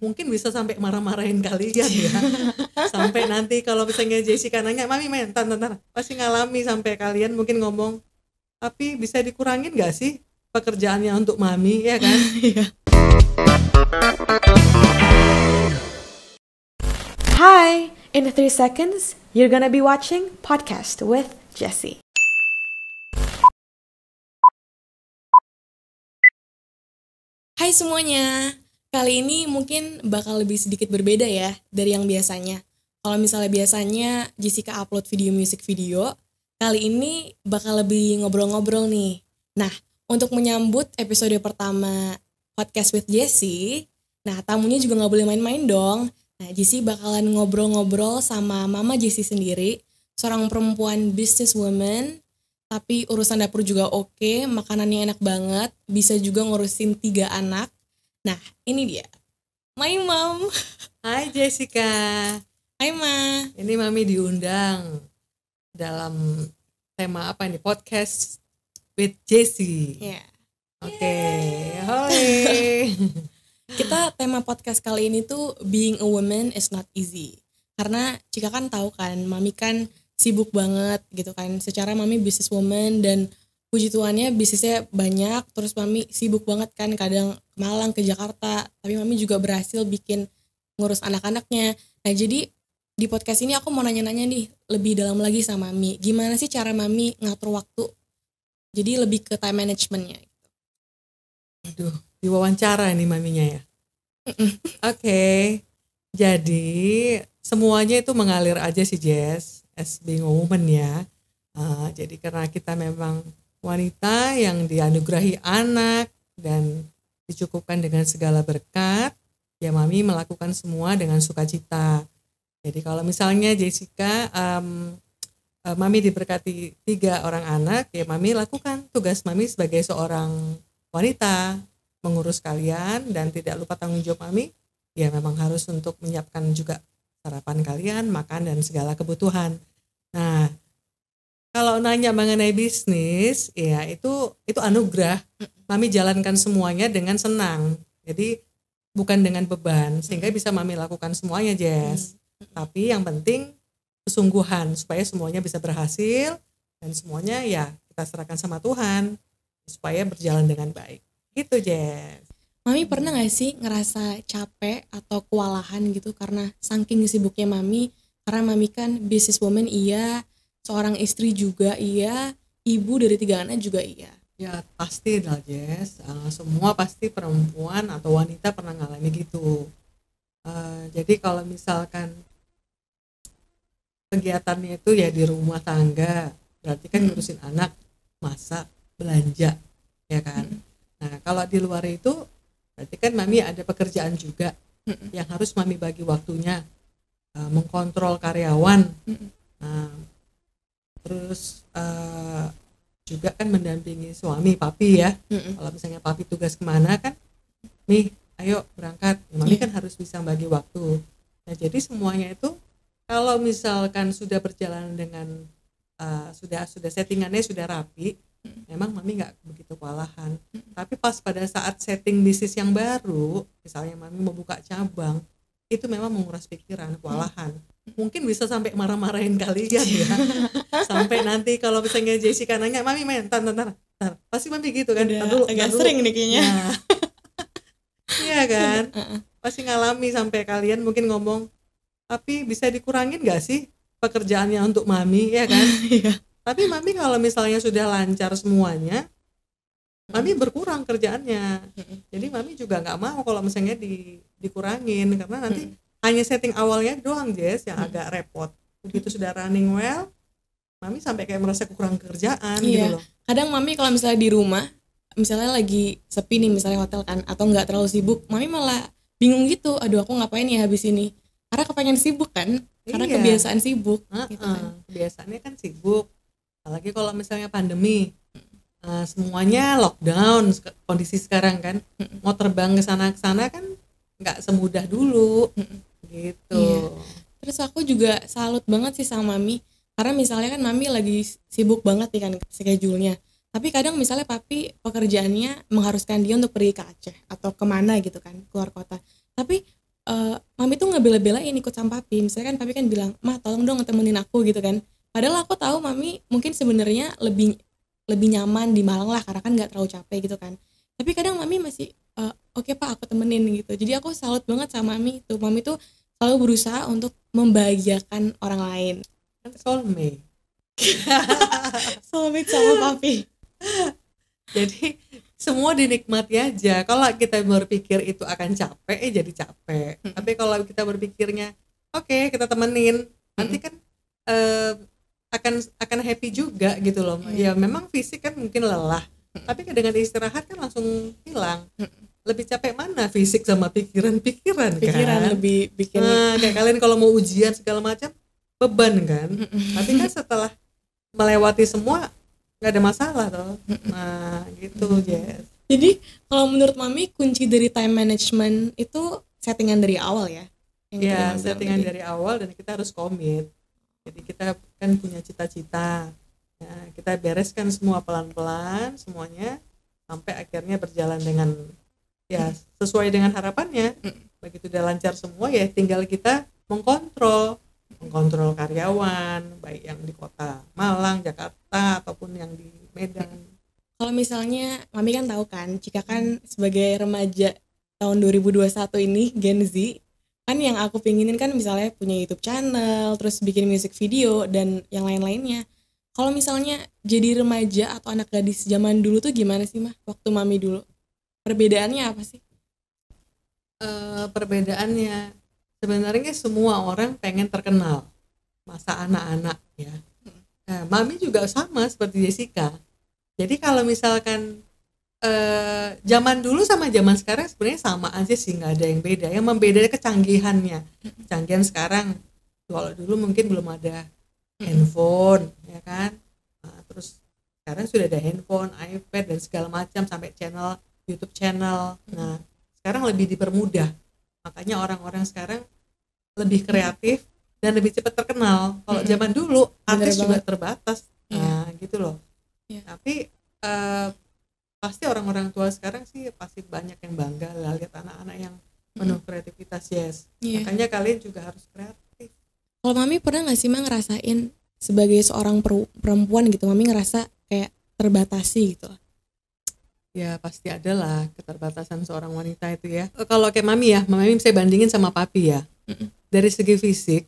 mungkin bisa sampai marah-marahin kalian ya. Sampai nanti kalau misalnya Jessica nanya, mami main, tar, pasti ngalami sampai kalian mungkin ngomong, tapi bisa dikurangin gak sih pekerjaannya untuk mami, ya kan? Hi, in 3 seconds, you're gonna be watching Podcast with Jessie. Hai semuanya, kali ini mungkin bakal lebih sedikit berbeda ya dari yang biasanya. Kalau misalnya biasanya Jessica upload music video, kali ini bakal lebih ngobrol-ngobrol nih. Nah, untuk menyambut episode pertama Podcast with Jessie, nah tamunya juga gak boleh main-main dong. Nah, Jessie bakalan ngobrol-ngobrol sama Mama Jessie sendiri, seorang perempuan businesswoman, tapi urusan dapur juga oke, makanannya enak banget, bisa juga ngurusin 3 anak. Nah, ini dia, My Mom. Hai Jessica. Hai Ma. Ini Mami diundang dalam tema apa ini? Podcast with Jessie. Ya. Oke, hoi. Kita tema podcast kali ini tuh being a woman is not easy. Karena Cika kan tahu kan, Mami kan sibuk banget gitu kan. Secara Mami businesswoman dan puji Tuhannya bisnisnya banyak. Terus Mami sibuk banget kan, kadang ke Malang, ke Jakarta. Tapi Mami juga berhasil bikin ngurus anak-anaknya. Nah jadi di podcast ini aku mau nanya-nanya nih lebih dalam lagi sama Mami. Gimana sih cara Mami ngatur waktu? Jadi lebih ke time managementnya. Aduh, diwawancara ini maminya ya. Oke. Jadi semuanya itu mengalir aja sih Jess, as being a woman ya. Jadi karena kita memang wanita yang dianugerahi anak dan dicukupkan dengan segala berkat, ya Mami melakukan semua dengan sukacita. Jadi kalau misalnya Jessica, Mami diberkati 3 orang anak, ya Mami lakukan tugas Mami sebagai seorang wanita, mengurus kalian dan tidak lupa tanggung jawab Mami, ya memang harus untuk menyiapkan juga sarapan kalian, makan dan segala kebutuhan. Nah, kalau nanya mengenai bisnis, ya itu anugerah. Mami jalankan semuanya dengan senang. Jadi bukan dengan beban, sehingga bisa Mami lakukan semuanya, Jess. Tapi yang penting kesungguhan supaya semuanya bisa berhasil dan semuanya ya kita serahkan sama Tuhan supaya berjalan dengan baik. Gitu, Jess. Mami pernah gak sih ngerasa capek atau kewalahan gitu karena saking sibuknya Mami? Karena Mami kan businesswoman iya, seorang istri juga iya, ibu dari 3 anak juga iya. Ya pasti lah Jess, semua pasti perempuan atau wanita pernah ngalami gitu. Jadi kalau misalkan kegiatannya itu ya di rumah tangga, berarti kan ngurusin anak, masak, belanja, ya kan. Nah kalau di luar itu berarti kan Mami ada pekerjaan juga yang harus Mami bagi waktunya, mengkontrol karyawan, terus juga kan mendampingi suami, papi ya. Kalau misalnya papi tugas kemana kan, nih ayo berangkat, ya, Mami kan harus bisa bagi waktu. Nah jadi semuanya itu kalau misalkan sudah berjalan dengan sudah settingannya sudah rapi, memang Mami nggak begitu kewalahan. Tapi pas pada saat setting bisnis yang baru, misalnya Mami mau buka cabang, itu memang menguras pikiran, kewalahan. Mungkin bisa sampai marah-marahin kalian ya. Sampai nanti kalau misalnya Jessica nanya, mami main, tar. Pasti Mami gitu kan. Agak sering nih kayaknya. Nah. Iya kan. Pasti ngalami sampai kalian mungkin ngomong, tapi bisa dikurangin gak sih pekerjaannya untuk Mami, ya kan? Tapi Mami kalau misalnya sudah lancar semuanya, Mami berkurang kerjaannya. Jadi Mami juga gak mau kalau misalnya dikurangin, karena nanti hanya setting awalnya doang Jess yang agak repot. Begitu sudah running well, Mami sampai kayak merasa kurang kerjaan gitu loh. Kadang Mami kalau misalnya di rumah, misalnya lagi sepi nih misalnya hotel kan, atau gak terlalu sibuk, Mami malah bingung gitu, aduh aku ngapain ya habis ini. Karena kepengen sibuk kan, karena kebiasaan sibuk gitu kan. Kebiasaannya kan sibuk. Apalagi kalau misalnya pandemi, semuanya lockdown kondisi sekarang kan, mau terbang ke sana kan nggak semudah dulu gitu. Terus aku juga salut banget sih sama Mami, karena misalnya kan Mami lagi sibuk banget nih kan schedule-nya, tapi kadang misalnya papi pekerjaannya mengharuskan dia untuk pergi ke Aceh atau kemana gitu kan, keluar kota, tapi ngebela-belain ikut sama papi. Misalnya kan papi kan bilang, "Ma, tolong dong temenin aku," gitu kan. Padahal aku tahu mami mungkin sebenarnya lebih nyaman di Malang lah karena kan nggak terlalu capek gitu kan. Tapi kadang mami masih oke Pak, aku temenin gitu. Jadi aku salut banget sama mami itu. Mami tuh selalu berusaha untuk membahagiakan orang lain. Kan soulmate. Soulmate sama papi. Jadi semua dinikmati aja. Kalau kita berpikir itu akan capek, jadi capek. Tapi kalau kita berpikirnya, oke, kita temenin, nanti kan akan happy juga gitu loh. Ya memang fisik kan mungkin lelah, tapi dengan istirahat kan langsung hilang. Lebih capek mana fisik sama pikiran kan? Lebih bikin. Nah, kayak kalian kalau mau ujian segala macam beban kan. Tapi kan setelah melewati semua nggak ada masalah toh. Nah gitu Jess. Jadi kalau menurut mami kunci dari time management itu settingan dari awal ya? Ya, settingan dari awal dan kita harus komit. Jadi kita kan punya cita-cita, ya, kita bereskan semua pelan-pelan semuanya sampai akhirnya berjalan dengan ya sesuai dengan harapannya. Begitu udah lancar semua ya tinggal kita mengkontrol karyawan baik yang di kota Malang, Jakarta ataupun yang di Medan. Kalau misalnya mami kan tahu kan jika kan sebagai remaja tahun 2021 ini Gen Z kan yang aku pinginin kan misalnya punya YouTube channel, terus bikin music video dan yang lain-lainnya. Kalau misalnya jadi remaja atau anak gadis zaman dulu tuh gimana sih mah waktu mami dulu? Perbedaannya apa sih? Perbedaannya sebenarnya semua orang pengen terkenal masa anak-anak ya. Nah, mami juga sama seperti Jessica. Jadi kalau misalkan zaman dulu sama zaman sekarang sebenarnya sama aja sih, nggak ada yang beda. Yang membedakan kecanggihan sekarang. Kalau dulu mungkin belum ada handphone ya kan. Nah, terus sekarang sudah ada handphone, iPad dan segala macam sampai YouTube channel. Nah sekarang lebih dipermudah, makanya orang-orang sekarang lebih kreatif dan lebih cepat terkenal. Kalau zaman dulu artis juga terbatas. Nah gitu loh. Tapi pasti orang-orang tua sekarang sih pasti banyak yang bangga lihat anak-anak yang penuh kreativitas. Makanya kalian juga harus kreatif. Kalau mami pernah nggak sih mah ngerasain sebagai seorang perempuan gitu, mami ngerasa kayak terbatasi gitu? Ya pasti ada lah keterbatasan seorang wanita itu ya. Kalau kayak mami ya, mami bisa bandingin sama papi ya. Dari segi fisik,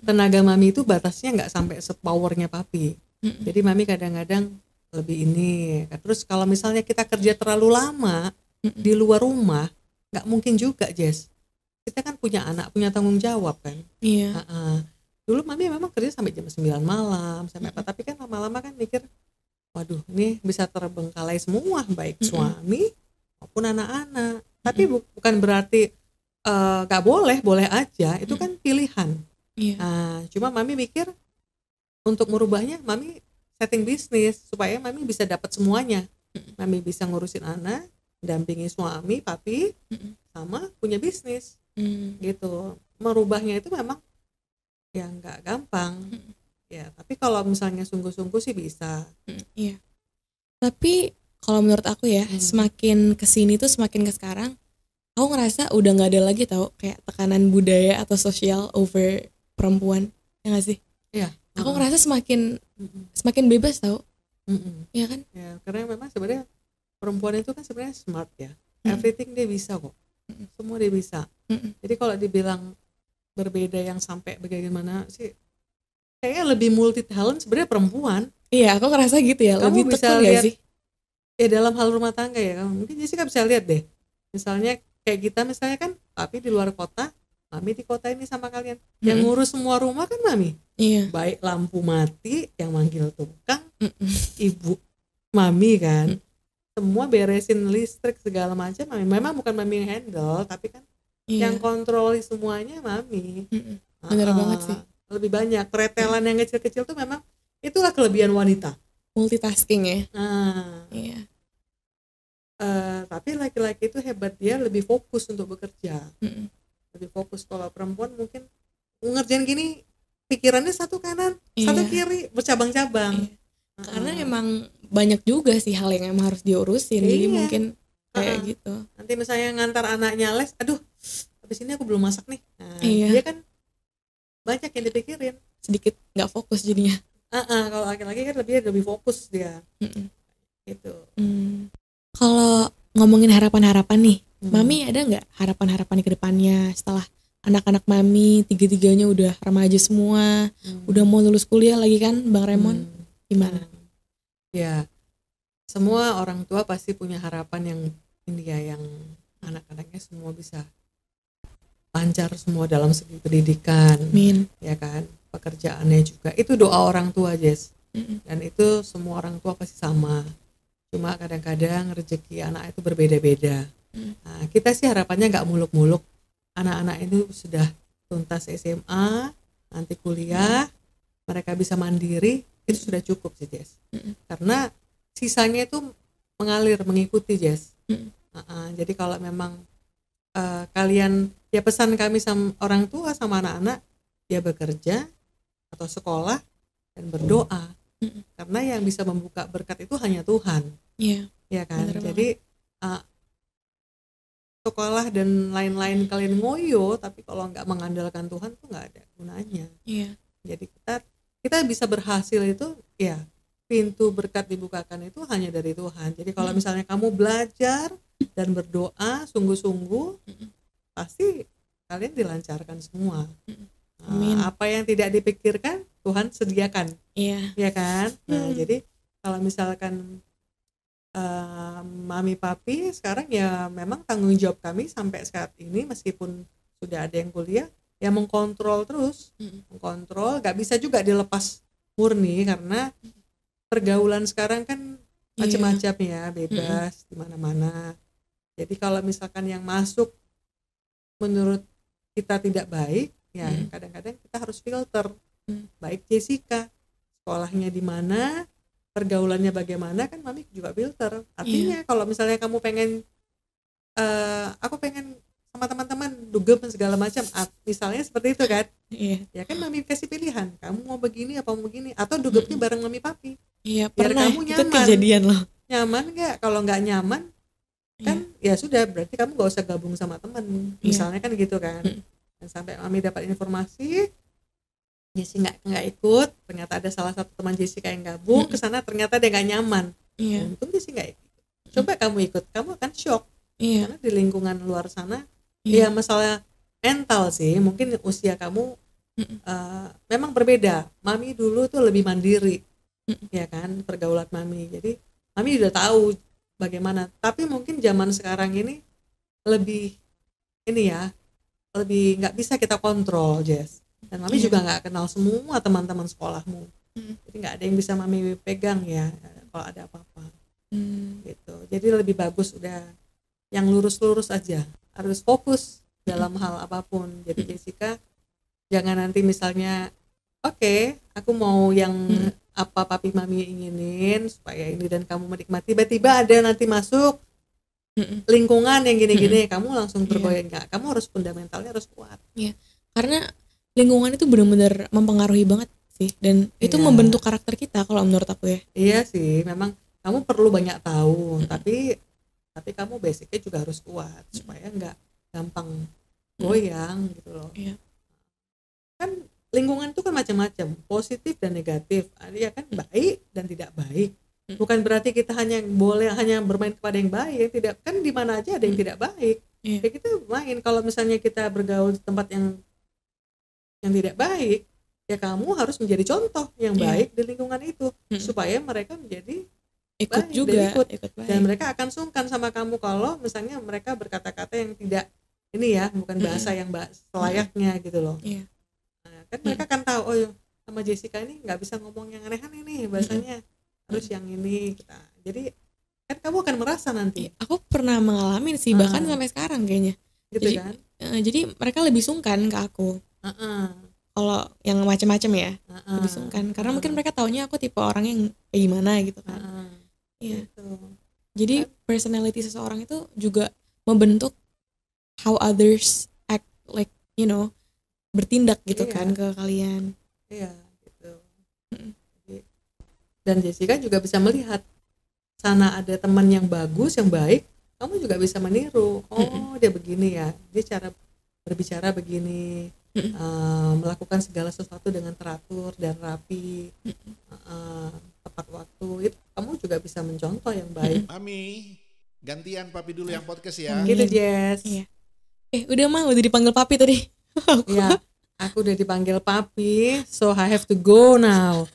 tenaga mami itu batasnya nggak sampai sepowernya papi. Jadi mami kadang-kadang lebih ini. Terus kalau misalnya kita kerja terlalu lama di luar rumah, nggak mungkin juga Jess. Kita kan punya anak, punya tanggung jawab kan. Iya. Dulu mami memang kerja sampai jam 9 malam sampai apa, tapi kan lama-lama kan mikir, waduh ini bisa terbengkalai semua baik suami maupun anak-anak. Tapi bukan berarti nggak boleh aja, itu kan pilihan. Nah, cuma mami mikir untuk merubahnya mami setting bisnis supaya mami bisa dapat semuanya. Mami bisa ngurusin anak, dampingi suami, papi, sama punya bisnis. Gitu. Merubahnya itu memang ya nggak gampang. Ya, tapi kalau misalnya sungguh-sungguh sih bisa. Iya. Tapi kalau menurut aku ya, semakin kesini tuh semakin ke sekarang, aku ngerasa udah nggak ada lagi tau kayak tekanan budaya atau sosial over perempuan, ya nggak sih? Iya. Aku ngerasa semakin bebas tau. Iya kan? Ya, karena memang sebenarnya perempuan itu kan sebenarnya smart ya. Everything dia bisa kok. Semua dia bisa. Jadi kalau dibilang berbeda yang sampai bagaimana sih, kayaknya lebih multi talent sebenarnya perempuan. Iya, aku ngerasa gitu ya. Kamu lebih bisa tekun lihat, ya sih? Ya dalam hal rumah tangga ya, mungkin Jessica bisa lihat deh. Misalnya kayak kita misalnya kan, papi di luar kota, mami di kota ini sama kalian. Yang ngurus semua rumah kan mami. Iya. Baik lampu mati, yang manggil tukang, ibu, mami kan. Semua beresin listrik segala macam mami. Memang bukan mami yang handle, tapi kan yang kontrol semuanya mami. Bener banget sih. Lebih banyak pretelan yang kecil-kecil tuh memang itulah kelebihan wanita. Multitasking ya. Iya. Tapi laki-laki itu hebat, dia lebih fokus untuk bekerja. Lebih fokus. Kalau perempuan mungkin ngerjain gini pikirannya satu kanan, satu kiri, bercabang-cabang. Karena emang banyak juga sih hal yang emang harus diurusin. Jadi mungkin kayak gitu. Nanti misalnya ngantar anaknya les, aduh habis ini aku belum masak nih. Nah, Iya. dia kan banyak yang dipikirin. Sedikit nggak fokus jadinya. Kalau laki-laki kan lebih fokus dia. Mm-mm. Gitu. Kalau ngomongin harapan-harapan nih, Hmm. Mami ada nggak harapan-harapan ke depannya setelah anak-anak Mami tiga-tiganya udah remaja semua, udah mau lulus kuliah lagi kan, Bang Raymond? Gimana? Ya, semua orang tua pasti punya harapan yang ini ya, yang anak-anaknya semua bisa lancar semua dalam segi pendidikan, Amin. ya kan, pekerjaannya juga. Itu doa orang tua, Jess. Mm-mm. Dan itu semua orang tua pasti sama. Cuma kadang-kadang rezeki anak itu berbeda-beda. Nah, kita sih harapannya nggak muluk-muluk. Anak-anak itu sudah tuntas SMA, nanti kuliah, mereka bisa mandiri, itu sudah cukup sih, Jess. Karena sisanya itu mengalir, mengikuti, Jess. Jadi kalau memang kalian, ya pesan kami sama orang tua sama anak-anak, ya bekerja atau sekolah dan berdoa. Karena yang bisa membuka berkat itu hanya Tuhan. Iya. Ya kan. Bener Jadi sekolah dan lain-lain kalian ngoyo, tapi kalau nggak mengandalkan Tuhan tuh nggak ada gunanya. Iya. Jadi kita bisa berhasil itu ya pintu berkat dibukakan itu hanya dari Tuhan. Jadi kalau misalnya kamu belajar dan berdoa sungguh-sungguh, pasti kalian dilancarkan semua. Amin. Apa yang tidak dipikirkan Tuhan sediakan. Iya. Ya kan. Nah, jadi kalau misalkan mami papi sekarang ya memang tanggung jawab kami sampai saat ini, meskipun sudah ada yang kuliah, ya mengkontrol terus, mengkontrol, gak bisa juga dilepas murni karena pergaulan sekarang kan macam-macam ya, bebas di mana-mana. Jadi kalau misalkan yang masuk menurut kita tidak baik, ya kadang-kadang kita harus filter. Baik Jessica, sekolahnya di mana, pergaulannya bagaimana, kan mami juga filter. Artinya kalau misalnya kamu pengen aku pengen sama teman-teman dugem segala macam, misalnya seperti itu kan, ya kan mami kasih pilihan, kamu mau begini apa mau begini, atau dugemnya bareng mami papi. Iya, Biar pernah kamu itu nyaman. kejadian loh. Nyaman nggak? Kalau nggak nyaman kan ya sudah, berarti kamu nggak usah gabung sama teman, misalnya kan gitu kan. Dan sampai mami dapat informasi Jessica nggak ikut, ternyata ada salah satu teman Jessica yang gabung ke sana, ternyata dia nggak nyaman. Untung Jessica nggak ikut. Coba kamu ikut, kamu akan shock. Karena di lingkungan luar sana, ya masalah mental sih, mungkin usia kamu memang berbeda. Mami dulu tuh lebih mandiri, ya kan, pergaulan mami. Jadi mami udah tahu bagaimana. Tapi mungkin zaman sekarang ini lebih ini ya, lebih nggak bisa kita kontrol, Jess. Dan mami juga nggak kenal semua teman-teman sekolahmu, jadi nggak ada yang bisa mami pegang ya kalau ada apa-apa. Gitu. Jadi lebih bagus udah yang lurus-lurus aja, harus fokus dalam hal apapun. Jadi Jessica jangan nanti misalnya oke, aku mau yang apa papi mami inginin supaya ini dan kamu menikmati, tiba-tiba ada nanti masuk lingkungan yang gini-gini, kamu langsung tergoyang. Nggak, kamu harus fundamentalnya harus kuat. Karena lingkungan itu benar-benar mempengaruhi banget sih, dan itu membentuk karakter kita kalau menurut aku ya. Iya sih, memang kamu perlu banyak tahu, tapi kamu basicnya juga harus kuat supaya nggak gampang goyang gitu loh. Kan lingkungan itu kan macam-macam, positif dan negatif. Ya kan, baik dan tidak baik. Bukan berarti kita hanya bermain kepada yang baik, tidak, kan di mana aja ada yang tidak baik. Ya kita main. Kalau misalnya kita bergaul di tempat yang tidak baik, ya kamu harus menjadi contoh yang baik di lingkungan itu, supaya mereka menjadi ikut baik, juga, ikut baik. Dan mereka akan sungkan sama kamu kalau misalnya mereka berkata-kata yang tidak ini ya, bukan bahasa yang selayaknya gitu loh. Nah, kan mereka kan tahu, oh sama Jessica ini nggak bisa ngomong yang aneh-aneh nih bahasanya, harus yang ini kita. Jadi kan kamu akan merasa nanti. Aku pernah mengalami sih, bahkan sampai sekarang kayaknya. Gitu jadi, kan? Jadi mereka lebih sungkan ke aku. Kalau yang macam-macam ya, lebih sungkan. Karena mungkin mereka taunya aku tipe orang yang kayak gimana gitu kan. Gitu. Jadi personality seseorang itu juga membentuk how others act, like bertindak gitu kan ke kalian. Iya, gitu. Dan Jessica juga bisa melihat sana ada teman yang bagus, yang baik, kamu juga bisa meniru. Oh, dia begini ya, dia cara berbicara begini, melakukan segala sesuatu dengan teratur dan rapi, tepat waktu. Itu kamu juga bisa mencontoh yang baik. Mami, gantian papi dulu yang podcast ya. Gitu Jess. Iya. Udah dipanggil papi tadi. Ya, aku udah dipanggil papi, so I have to go now.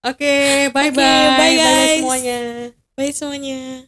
Oke, bye bye guys. semuanya. Bye semuanya.